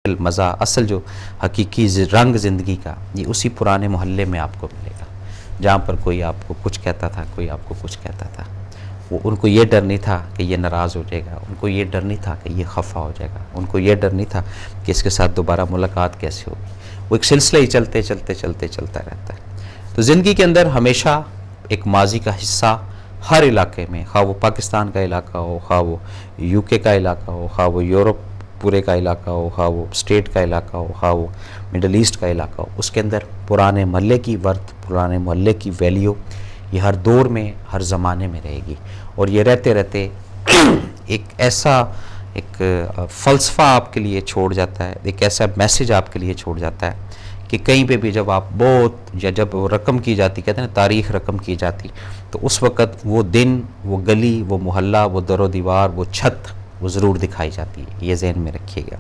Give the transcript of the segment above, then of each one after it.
मज़ा, असल जो हकीकी रंग ज़िंदगी का, ये उसी पुराने मोहल्ले में आपको मिलेगा, जहाँ पर कोई आपको कुछ कहता था, कोई आपको कुछ कहता था। वो उनको ये डर नहीं था कि ये नाराज़ हो जाएगा, उनको ये डर नहीं था कि ये खफा हो जाएगा, उनको ये डर नहीं था कि इसके साथ दोबारा मुलाकात कैसे होगी। वो एक सिलसिला ही चलते चलते चलते चलता रहता है। तो ज़िंदगी के अंदर हमेशा एक माजी का हिस्सा हर इलाके में, खा वो पाकिस्तान का इलाका हो, खा वो यूके का इलाका हो, खा वो यूरोप पूरे का इलाका हो, खा वो स्टेट का इलाका हो, खा वो मिडल ईस्ट का इलाका हो, उसके अंदर पुराने मोहल्ले की वर्थ, पुराने मोहल्ले की वैल्यू ये हर दौर में, हर ज़माने में रहेगी। और ये रहते रहते एक ऐसा एक फ़लसफ़ा आपके लिए छोड़ जाता है, एक ऐसा मैसेज आपके लिए छोड़ जाता है कि कहीं पे भी जब आप बहुत, या जब वो रकम की जाती, कहते हैं ना तारीख़ रकम की जाती, तो उस वक़्त वो दिन, वो गली, वो मोहल्ला, वो दरो दीवार, वो छत वो ज़रूर दिखाई जाती है। ये ज़हन में रखिएगा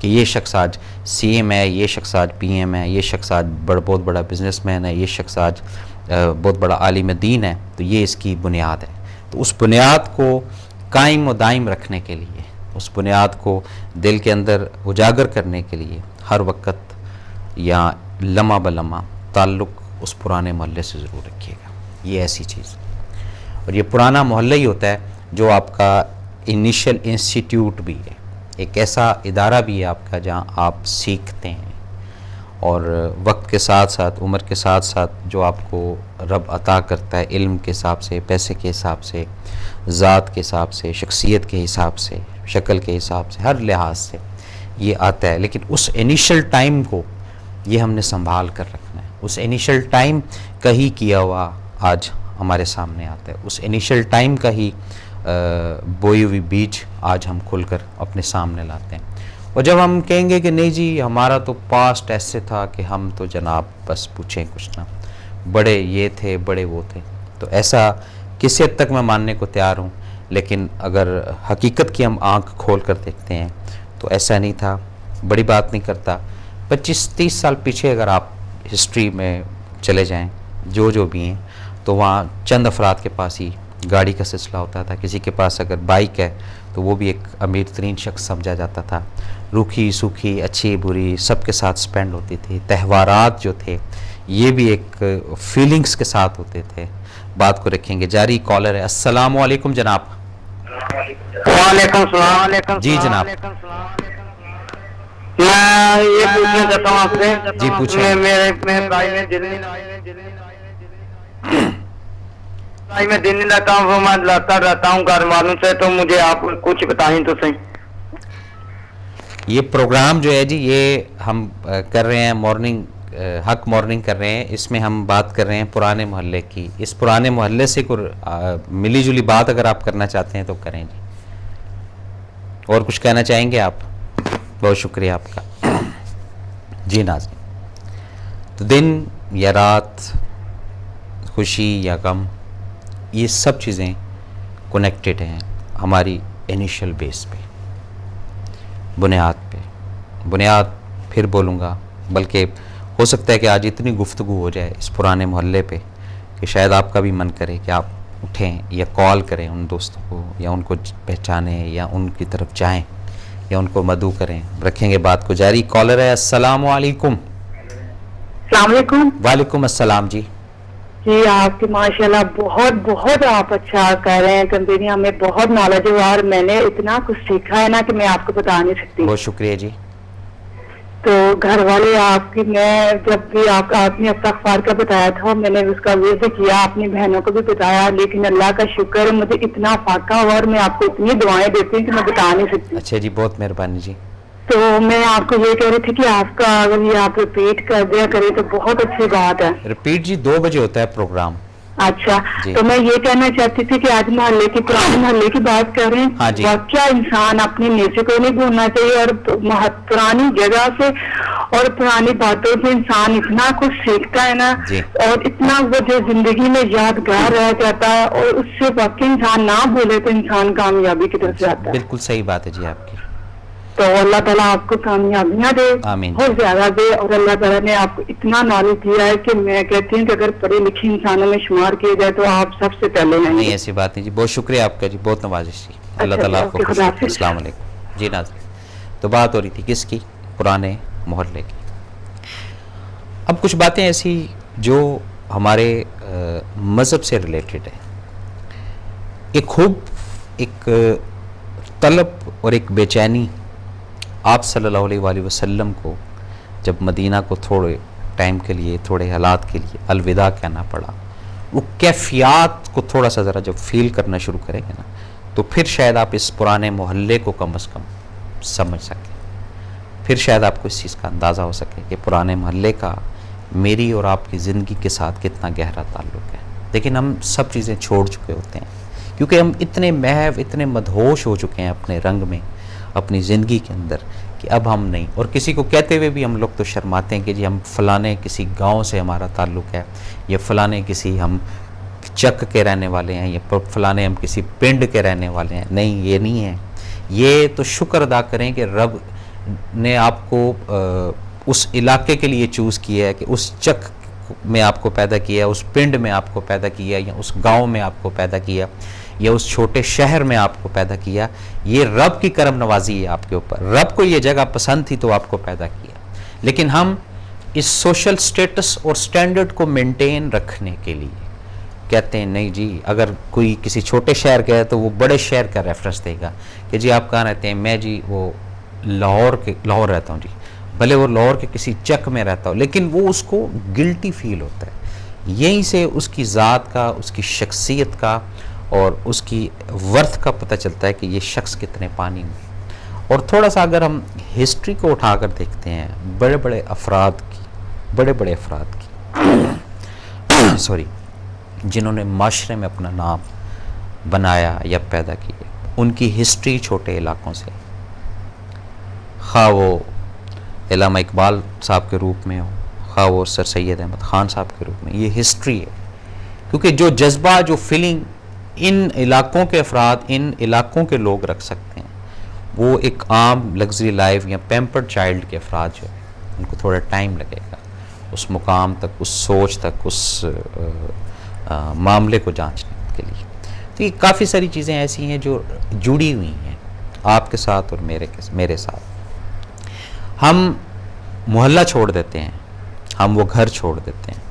कि ये शख्स आज CM है, ये शख्स आज PM है, ये शख्स आज बहुत बड़ा बिजनेसमैन है, ये शख्स आज बहुत बड़ा आलिम दीन है। तो ये इसकी बुनियाद है। तो उस बुनियाद को कायम व दायम रखने के लिए, उस बुनियाद को दिल के अंदर उजागर करने के लिए हर वक्त या लम्हा ब लम्हा ताल्लुक़ उस पुराने मोहल्ले से ज़रूर रखिएगा। ये ऐसी चीज़, और ये पुराना मोहल्ला ही होता है जो आपका इनिशियल इंस्टीट्यूट भी है, एक ऐसा इदारा भी है आपका जहाँ आप सीखते हैं, और वक्त के साथ साथ, उम्र के साथ साथ जो आपको रब अता करता है इल्म के हिसाब से, पैसे के हिसाब से, ज़ात के हिसाब से, शख्सियत के हिसाब से, शक्ल के हिसाब से, हर लिहाज से ये आता है। लेकिन उस इनिशियल टाइम को ये हमने संभाल कर रखना है। उस इनिशियल टाइम का ही किया हुआ आज हमारे सामने आता है। उस इनिशियल टाइम का ही बोई हुई बीज आज हम खुलकर अपने सामने लाते हैं। और जब हम कहेंगे कि नहीं जी हमारा तो पास्ट ऐसे था कि हम तो जनाब बस पूछें कुछ ना, बड़े ये थे, बड़े वो थे, तो ऐसा किसी हद तक मैं मानने को तैयार हूँ। लेकिन अगर हकीकत की हम आँख खोल कर देखते हैं तो ऐसा नहीं था। बड़ी बात नहीं करता, 25-30 साल पीछे अगर आप हिस्ट्री में चले जाएँ, जो भी हैं, तो वहाँ चंद अफराद के पास ही गाड़ी का सिलसिला होता था। किसी के पास अगर बाइक है तो वो भी एक अमीर तरीन शख्स समझा जाता था। रूखी सूखी, अच्छी बुरी, सबके साथ स्पेंड होती थी। त्यौहारात जो थे ये भी एक फीलिंग्स के साथ होते थे। बात को रखेंगे जारी। कॉलर है, अस्सलाम वालेकुम जनाब। वालेकुम सलाम। जी जनाब, मैं ये पूछना चाहता हूँ आपसे। जी पूछिए। मेरे भाई में दिल्ली रहता हूँ, वो मैं लड़ता रहता हूँ घर वालों से, तो मुझे आप कुछ बताएं तो सही। ये प्रोग्राम जो है जी, ये हम कर रहे हैं मॉर्निंग, हक मॉर्निंग कर रहे हैं। इसमें हम बात कर रहे हैं पुराने मोहल्ले की। इस पुराने मोहल्ले से कोई मिली जुली बात अगर आप करना चाहते हैं तो करें जी। और कुछ कहना चाहेंगे आप? बहुत शुक्रिया आपका। जी नाज़रीन, तो दिन या रात, खुशी या गम, ये सब चीज़ें कनेक्टेड हैं हमारी इनिशियल बेस पे, बुनियाद पे। बुनियाद फिर बोलूँगा, बल्कि हो सकता है कि आज इतनी गुफ्तगू हो जाए इस पुराने मोहल्ले पे कि शायद आपका भी मन करे कि आप उठें या कॉल करें उन दोस्तों को, या उनको पहचानें, या उनकी तरफ जाएं, या उनको मदऊ करें। रखेंगे बात को जारी। कॉलर है, अस्सलाम वालेकुम। वालेकुम अस्सलाम जी। जी आपकी माशाल्लाह बहुत बहुत आप अच्छा कर रहे हैं। कंपनी हमें बहुत नॉलेज है और मैंने इतना कुछ सीखा है ना कि मैं आपको बता नहीं सकती। बहुत शुक्रिया जी। तो घर वाले आपकी, मैं जब भी आपने इस्तग़फ़ार का बताया था, मैंने उसका विर्द किया, अपनी बहनों को भी बताया, लेकिन अल्लाह का शुक्र है मुझे इतना फाका हुआ और मैं आपको इतनी दुआएं देती हूँ कि मैं बता नहीं सकती। अच्छा जी, बहुत मेहरबानी जी। तो मैं आपको ये कह रही थी कि आपका अगर ये आप रिपीट कर दिया करें तो बहुत अच्छी बात है। रिपीट जी 2 बजे होता है प्रोग्राम। अच्छा, तो मैं ये कहना चाहती थी कि आज मोहल्ले की, पुराने मोहल्ले की बात करें। हाँ जी। क्या इंसान अपनी नेचर को नहीं भूलना चाहिए, और पुरानी जगह से और पुरानी बातों से इंसान इतना कुछ सीखता है ना, और इतना वो जो जिंदगी में यादगार रह जाता है, और उससे बाकी इंसान ना भूले तो इंसान कामयाबी की तरफ जाता है। बिल्कुल सही बात है जी आपकी। तो अल्लाह ताला आपको कामयाबियां दे, बहुत ज्यादा दे। और अल्लाह ताला ने आपको इतना नॉलेज दिया है कि मैं कहती हूँ कि अगर पढ़े लिखे इंसानों में शुमार किया जाए तो आप सबसे पहले हैं। नहीं ऐसी बात नहीं जी, बहुत शुक्रिया आपका जी, बहुत नवाजिश जी। अल्लाह ताला आपको खुश रखे। अस्सलाम वालेकुम जी। नाज़रीन, तो बात हो रही थी किसकी? पुराने मोहल्ले की। अब कुछ बातें ऐसी जो हमारे मज़हब से रिलेटेड है। एक खूब एक तलब और एक बेचैनी आप सल्लल्लाहु अलैहि वसल्लम को जब मदीना को थोड़े टाइम के लिए, थोड़े हालात के लिए अलविदा कहना पड़ा, वो कैफियत को थोड़ा सा ज़रा जब फील करना शुरू करेंगे ना, तो फिर शायद आप इस पुराने मोहल्ले को कम से कम समझ सकें। फिर शायद आपको इस चीज़ का अंदाज़ा हो सके कि पुराने मोहल्ले का मेरी और आपकी ज़िंदगी के साथ कितना गहरा ताल्लुक़ है। लेकिन हम सब चीज़ें छोड़ चुके होते हैं क्योंकि हम इतने महव, इतने मदहोश हो चुके हैं अपने रंग में, अपनी ज़िंदगी के अंदर, कि अब हम नहीं। और किसी को कहते हुए भी हम लोग तो शर्माते हैं कि जी हम फ़लाने किसी गांव से हमारा ताल्लुक़ है, या फ़लाने किसी हम चक के रहने वाले हैं, या फ़लाने हम किसी पिंड के रहने वाले हैं। नहीं, ये नहीं है। ये तो शुक्र अदा करें कि रब ने आपको उस इलाके के लिए चूज़ किया है, कि उस चक में आपको पैदा किया, उस पिंड में आपको पैदा किया, या उस गांव में आपको पैदा किया, या उस छोटे शहर में आपको पैदा किया। ये रब की करम नवाजी है आपके ऊपर। रब को ये जगह पसंद थी तो आपको पैदा किया। लेकिन हम इस सोशल स्टेटस और स्टैंडर्ड को मेंटेन रखने के लिए कहते हैं नहीं जी, अगर कोई किसी छोटे शहर का है तो वो बड़े शहर का रेफरेंस देगा कि जी आप कहाँ रहते हैं। मैं जी वो लाहौर रहता हूँ जी, भले वो लाहौर के किसी चक में रहता हो, लेकिन वो उसको गिल्टी फील होता है। यहीं से उसकी ज़ात का, उसकी शख्सियत का और उसकी वर्थ का पता चलता है कि ये शख्स कितने पानी में। और थोड़ा सा अगर हम हिस्ट्री को उठाकर देखते हैं बड़े बड़े अफराद की सॉरी, जिन्होंने माशरे में अपना नाम बनाया या पैदा किए, उनकी हिस्ट्री छोटे इलाकों से, खा वो अल्लामा इकबाल साहब के रूप में हो, खा वो सर सैयद अहमद ख़ान साहब के रूप में, ये हिस्ट्री है। क्योंकि जो जज्बा, जो फीलिंग इन इलाकों के अफराद, इन इलाकों के लोग रख सकते हैं, वो एक आम लग्जरी लाइफ या पैम्पर्ड चाइल्ड के अफराद जो है, उनको थोड़ा टाइम लगेगा उस मुकाम तक, उस सोच तक, उस मामले को जांचने के लिए। तो ये काफ़ी सारी चीज़ें ऐसी हैं जो जुड़ी हुई हैं आपके साथ और मेरे साथ। हम मोहल्ला छोड़ देते हैं, हम वो घर छोड़ देते हैं,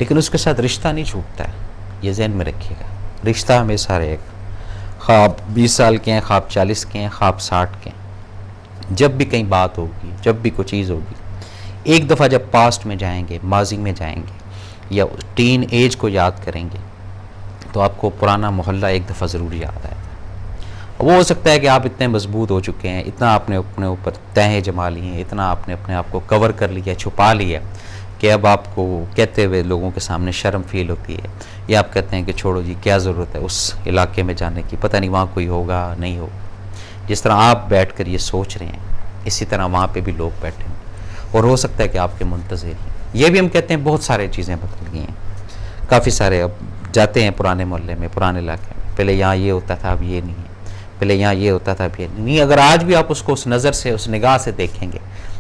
लेकिन उसके साथ रिश्ता नहीं छूटता है। ये ज़हन में रखिएगा, रिश्ता हमेशा रहेगा। ख्वाब 20 साल के हैं, ख्वाब 40 के हैं, ख्वाब 60 के हैं। जब भी कहीं बात होगी, जब भी कोई चीज़ होगी, एक दफ़ा जब पास्ट में जाएंगे, माजी में जाएंगे या टीन एज को याद करेंगे, तो आपको पुराना मोहल्ला एक दफ़ा ज़रूर याद आएगा। वो हो सकता है कि आप इतने मजबूत हो चुके हैं, इतना आपने अपने ऊपर तहें जमा ली हैं, इतना आपने अपने आप को कवर कर लिया, छुपा लिया, कि अब आपको कहते हुए लोगों के सामने शर्म फील होती है, या आप कहते हैं कि छोड़ो जी, क्या ज़रूरत है उस इलाके में जाने की, पता नहीं वहाँ कोई होगा नहीं होगा। जिस तरह आप बैठ कर ये सोच रहे हैं, इसी तरह वहाँ पे भी लोग बैठे हैं, और हो सकता है कि आपके मुंतज़िर हैं। ये भी हम कहते हैं बहुत सारी चीज़ें बदल गई हैं, काफ़ी सारे। अब जाते हैं पुराने मोहल्ले में, पुराने इलाके में, पहले यहाँ ये होता था, अब ये नहीं है, पहले यहाँ ये होता था, अब ये नहीं। अगर आज भी आप उसको उस नज़र से, उस निगाह से देखेंगे,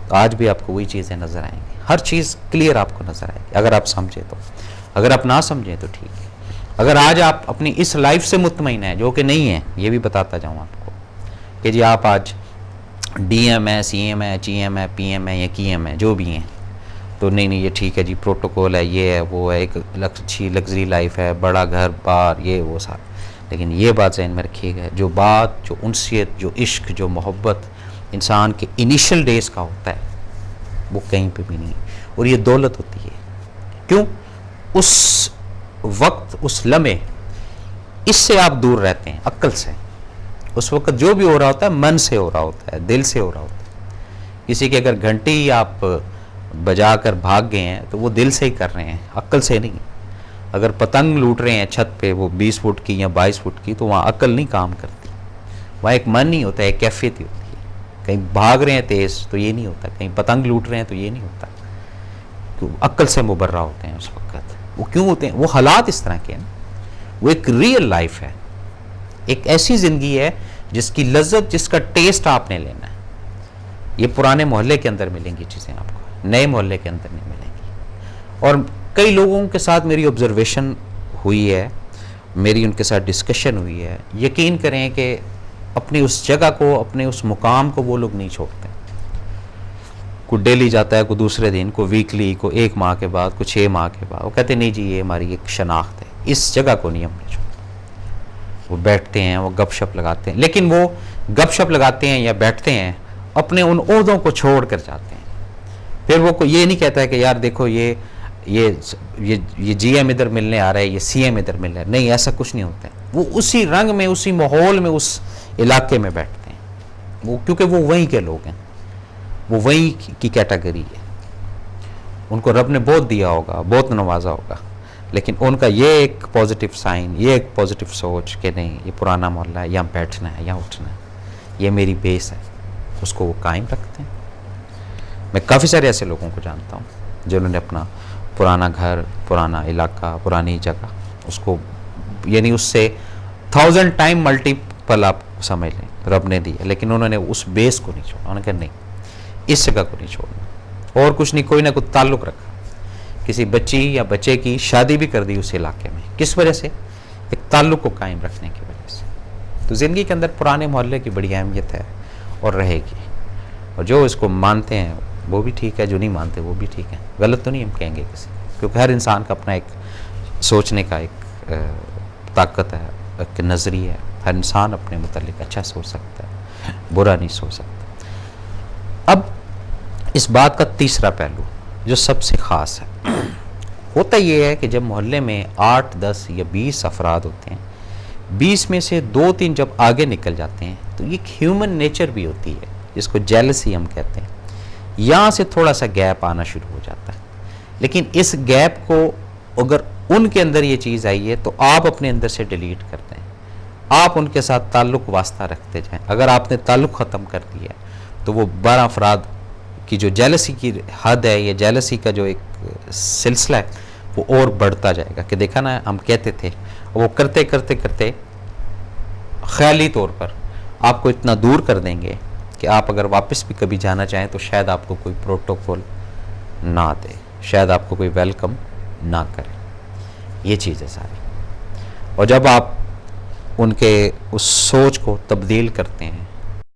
तो आज भी आपको वही चीज़ें नज़र आएंगी। हर चीज़ क्लियर आपको नज़र आएगी, अगर आप समझें तो। अगर आप ना समझें तो ठीक है। अगर आज आप अपनी इस लाइफ से मुतमईन हैं, जो कि नहीं है, ये भी बताता जाऊँ आपको कि जी आप आज DM है, CM है, GM है, PM है या KM है, जो भी हैं, तो नहीं ये ठीक है जी, प्रोटोकॉल है, ये है, वो है, एक अच्छी लग्जरी लाइफ है, बड़ा घर बार, ये वो सारा। लेकिन ये बात ज़हन में रखिएगा, जो बात, जो उनसियत, जो इश्क, जो मोहब्बत इंसान के इनिशियल डेज़ का होता है, वो कहीं पे भी नहीं। और ये दौलत होती है। क्यों? उस वक्त, उस लम्हे, इससे आप दूर रहते हैं, अक्ल से। उस वक्त जो भी हो रहा होता है, मन से हो रहा होता है, दिल से हो रहा होता है। किसी की अगर घंटी ही आप बजा कर भाग गए हैं, तो वो दिल से ही कर रहे हैं, अक्ल से नहीं। अगर पतंग लूट रहे हैं छत पे, वो 20 फुट की या 22 फुट की, तो वहाँ अक्ल नहीं काम करती, वहाँ एक मन नहीं होता है, एक कैफियत ही होती है। कहीं भाग रहे हैं तेज़ तो ये नहीं होता, कहीं पतंग लूट रहे हैं तो ये नहीं होता। क्यों? अक्ल से मुबर्रा होते हैं उस वक्त। वो क्यों होते हैं? वो हालात इस तरह के हैं। वो एक रियल लाइफ है, एक ऐसी ज़िंदगी है जिसकी लज्जत, जिसका टेस्ट आपने लेना है। ये पुराने मोहल्ले के अंदर मिलेंगी चीज़ें आपको, नए मोहल्ले के अंदर नहीं मिलेंगी। और कई लोगों के साथ मेरी ऑब्जर्वेशन हुई है, मेरी उनके साथ डिस्कशन हुई है। यकीन करें कि अपनी उस जगह को, अपने उस मुकाम को वो लोग नहीं छोड़ते। कोई डेली जाता है, कोई दूसरे दिन, कोई वीकली, कोई 1 माह के बाद, कोई 6 माह के बाद। वो कहते नहीं जी ये हमारी एक शनाख्त है, इस जगह को नहीं हमने छोड़ा। वो बैठते हैं, वो गपशप लगाते हैं, लेकिन वो गपशप लगाते हैं या बैठते हैं अपने उन ओहदों को छोड़ कर जाते हैं। फिर वो ये नहीं कहता है कि यार देखो ये GM इधर मिलने आ रहा है, ये CM इधर मिल रहा है। नहीं, ऐसा कुछ नहीं होता है। वो उसी रंग में, उसी माहौल में, उस इलाके में बैठते हैं वो, क्योंकि वो वहीं के लोग हैं, वो वहीं की कैटेगरी है। उनको रब ने बहुत दिया होगा, बहुत नवाजा होगा, लेकिन उनका ये एक पॉजिटिव साइन, ये एक पॉजिटिव सोच कि नहीं ये पुराना मोहल्ला है, यहाँ बैठना है, यहाँ उठना है, ये मेरी बेस है, उसको वो कायम रखते हैं। मैं काफ़ी सारे ऐसे लोगों को जानता हूँ जिन्होंने अपना पुराना घर, पुराना इलाका, पुरानी जगह, उसको यानी उससे 1000 टाइम मल्टीपल आप समझ लें रब ने दिया, लेकिन उन्होंने उस बेस को नहीं छोड़ा। उन्होंने कहा नहीं, इस जगह को नहीं छोड़ना, और कुछ नहीं, कोई ना कोई ताल्लुक़ रखा, किसी बच्ची या बच्चे की शादी भी कर दी उस इलाके में, किस वजह से? एक ताल्लुक़ को कायम रखने की वजह से। तो ज़िंदगी के अंदर पुराने मोहल्ले की बड़ी अहमियत है और रहेगी, और जो इसको मानते हैं वो भी ठीक है, जो नहीं मानते वो भी ठीक है। गलत तो नहीं हम कहेंगे किसी, क्योंकि हर इंसान का अपना एक सोचने का एक ताकत है, एक नज़रिया है। हर इंसान अपने मुतालिक अच्छा सोच सकता है, बुरा नहीं सोच सकता। अब इस बात का तीसरा पहलू जो सबसे ख़ास है, होता ये है कि जब मोहल्ले में 8, 10 या 20 अफराद होते हैं, 20 में से 2-3 जब आगे निकल जाते हैं तो ये ह्यूमन नेचर भी होती है, जिसको जेलसी हम कहते हैं। यहाँ से थोड़ा सा गैप आना शुरू हो जाता है, लेकिन इस गैप को अगर उनके अंदर ये चीज़ आई है तो आप अपने अंदर से डिलीट कर दें, आप उनके साथ ताल्लुक़ वास्ता रखते जाएं। अगर आपने ताल्लुक़ ख़त्म कर दिया तो वो 12 अफराद की जो जेलसी की हद है, या जेलसी का जो एक सिलसिला है, वो और बढ़ता जाएगा। कि देखा ना, हम कहते थे, वो करते करते करते ख्याली तौर पर आपको इतना दूर कर देंगे कि आप अगर वापस भी कभी जाना चाहें तो शायद आपको कोई प्रोटोकॉल ना दे, शायद आपको कोई वेलकम ना करे। ये चीज़ है सारी। और जब आप उनके उस सोच को तब्दील करते हैं,